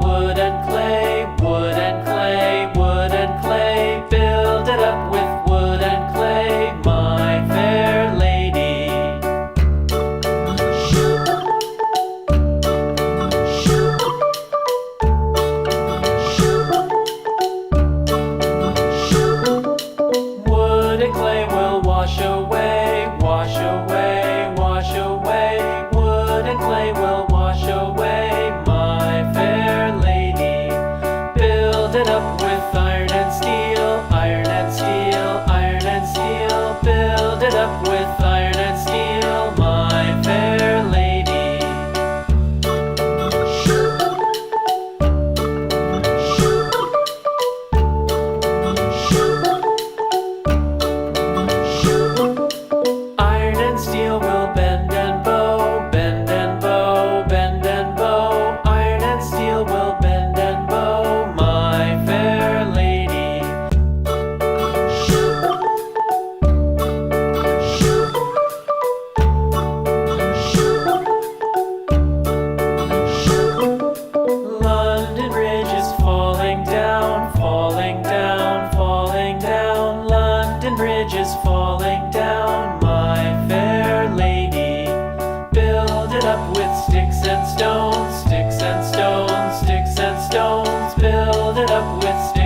wood and clay, wood and clay, wood and clay. Build it up with wood and clay, my fair lady. Wood and clay will wash away, wash away, wash away. Wood and clay will wash away, my fair lady. Build it up with iron and steel, iron and steel, iron and steel. Build it up with iron and steel, my fair lady. Iron and steel will bend and bow, bend and bow, bend and bow. Iron and steel will bend and bow, my fair lady. London Bridge is falling down, falling down, falling down. London Bridge is falling down, my fair lady. Build it up with sticks and stones, sticks and stones, sticks and stones. Build it up with sticks